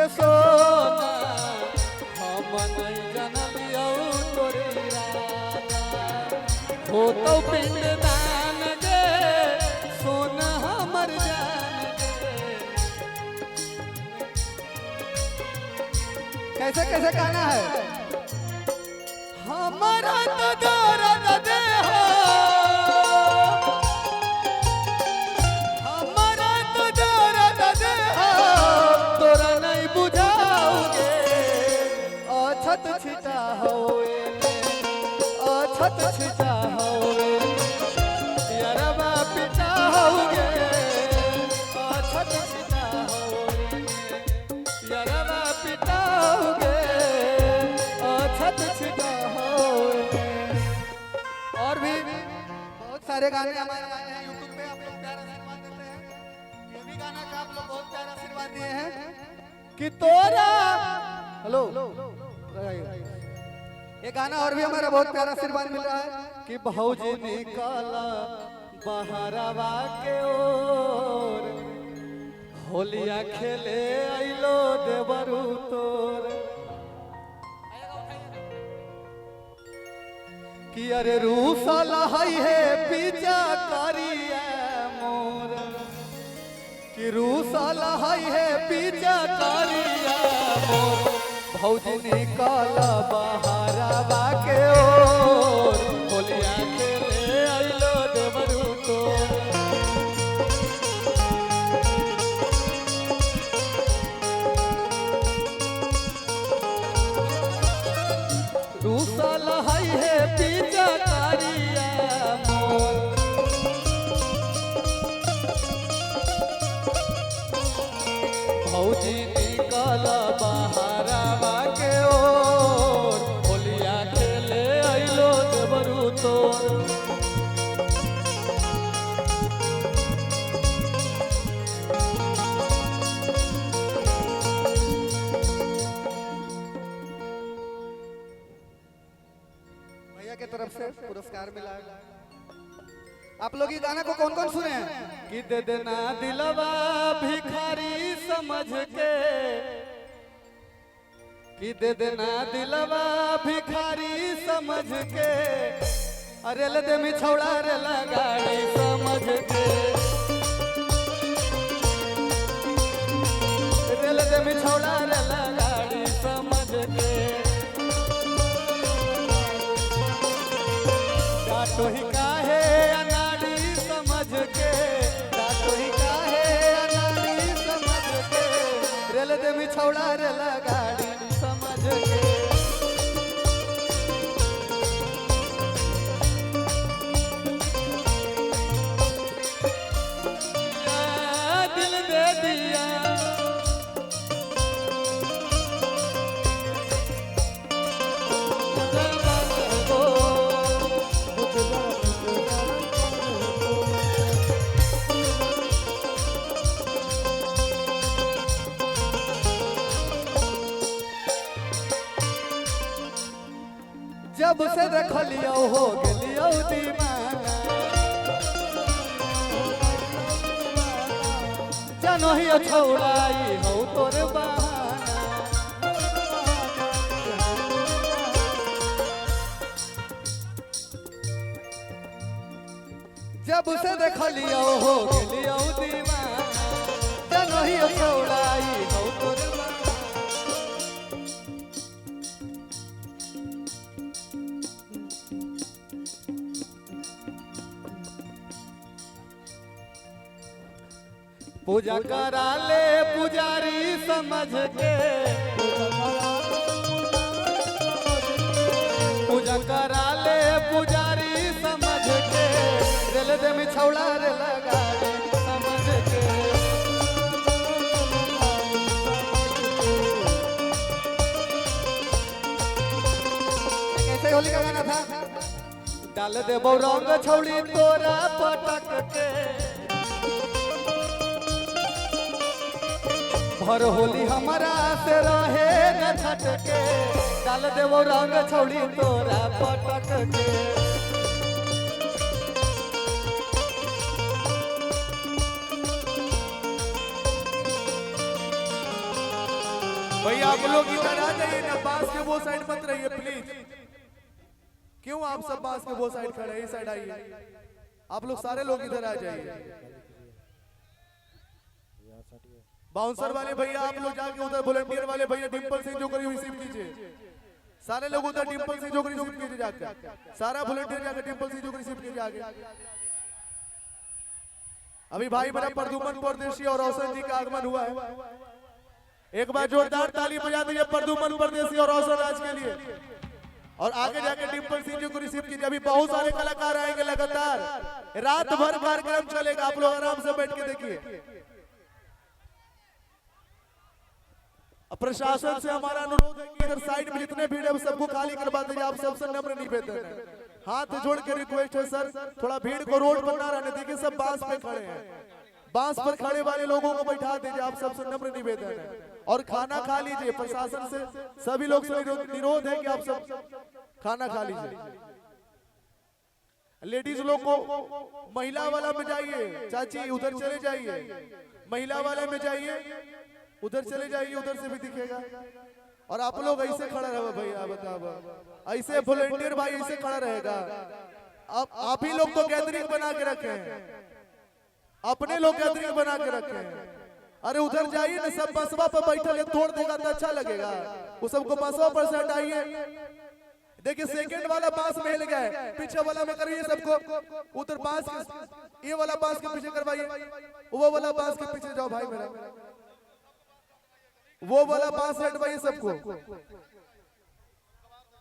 के सोना हम नहीं जनलियो तोरी राजा हो तो पिंडदान गे सोना हमर जान गे। कैसे कैसे गाना है हमारा तो दर्द दे हो हमारा तो दर्द दे हो तोरा नहीं बुझाओगे अछत छिटा होए अछत छिटा होए यारबा पिता होगे अछत छिटा होए यारबा पिता होगे अछत छिटा होए। और भी बहुत सारे गाने हमारे आए हैं यूट्यूब पे, आप लोग प्यारा आशीर्वाद देते हैं। ये भी गाना का आप लोग बहुत प्यारा आशीर्वाद दिए हैं कि तोरा हेलो ये गाना और भी हमारा बहुत प्यारा आशीर्वाद मिल रहा है कि भौजी निकाला बहरवा के ओर होलिया खेले आइलो देवरू तोर कि अरे रूसल है पीछा करिया मोर कि रूसल है पीछा करिया मोर भौजी निकाला बहरवा के ओर होलिया खेले आइलो देवरू तोर। रूसल है पीछा करिया मोर भौजी निकल बहरवा के ओर होलिया खेले आइलो देवरू तोर। भैया की तरफ से पुरस्कार मिला है। आप लोग ये गाना को कौन कौन सुने हैं कि दे देना दिलवा भिखारी समझ के कि दे देना दिलवा भिखारी समझ के अरे ले दे मिछौड़ा रे लगाड़ी समझ के रे ले दे मिछौड़ा रे लगाड़ी समझ के डाटो ही काहे अनाड़ी समझ के डाटो ही काहे अनाड़ी समझ के रेल दे मिछौड़ा रे लगाड़ी समझ के दिल दे दिया जब से देखलियो हो गेलियो दीवाना जानो ही छौड़ाई हो तोर बहाना जब से देखलियो हो गेलियो दीवाना जानो ही छौड़ाई हो तोर बहाना। पूजा करा ले पुजारी समझ के पूजा करा ले पुजारी समझ के रेल दे मिछौड़ा रे लगाड़ी समझ के कैसे होली का गाना था डाल दे रंग छौड़ी तोरा पटक के भर होली हमारा से रहे न छटके डाल देवो रंग छौड़ी तोरा पटक के भैया आप लोग इधर आ जाइए ना, बांस के वो साइड मत रहिए प्लीज। क्यों आप सब बांस के वो साइड खड़े हैं, इस साइड आइए। आप लोग सारे लोग इधर आ जाइए। बाउंसर वाले भैया आप लोग जाके उधर, वॉलंटियर वाले भैया डिंपल सिंह जो करी रिसीव कीजिए। सारे लोग उधर डिंपल सिंह जो करी रिसीव कीजिए जाकर। सारा वॉलंटियर जाकर डिंपल सिंह जो करी रिसीव कीजिए आगे। अभी भाई मेरा प्रदुमन परदेशी और रोशन जी का आगमन हुआ है। एक बार जोरदार ताली बजा दीजिए प्रदुमन परदेशी और रोशन राज के लिए। और आगे जाके डिंपल सिंह जी को रिसीव कीजिए। अभी बहुत सारे कलाकार आएंगे लगातार, रात भर कार्यक्रम चलेगा, आप लोग आराम से बैठ के देखिए। प्रशासन से हमारा अनुरोध है कि इधर साइड में जितने भीड़ है सबको खाली करवा दीजिए। आप सबसे नम्र निवेदन है, हाथ जोड़ के रिक्वेस्ट है सर, थोड़ा भीड़ को रोड पर ना रहने दीजिए। सब बांस पे खड़े हैं, बांस पर खड़े वाले लोगों को बैठा दीजिए। आप सबसे नम्र निवेदन है। और खाना खा लीजिए। प्रशासन से सभी लोग से निरोध है कि आप सब खाना खा लीजिए। लेडीज लोग को महिला वाला में जाइए, चाची उधर चले जाइए, महिला वाला में जाइए, उधर चले जाइए, उधर से भी दिखेगा। और आप लोग ऐसे खड़ा रहो भैया, बताओ ऐसे वॉलंटियर भाई ऐसे खड़ा रहेगा। आप ही लोग तो गैदरिंग बना के रखे हैं, अपने लोग गैदरिंग बना के रखे हैं। अरे उधर जाइए ना, सब बसवा पर बैठल है, तोड़ देगा तो अच्छा लगेगा। वो सबको बसवा पर से हटाइए। देखिए सेकंड वाला बांस में हिल गया, पीछे वाला में करिए सबको। उधर बांस के, ये वाला बांस के पीछे करवाइए, वो वाला बांस के पीछे जाओ भाई मेरा, वो वाला बांस हटवाइए सबको।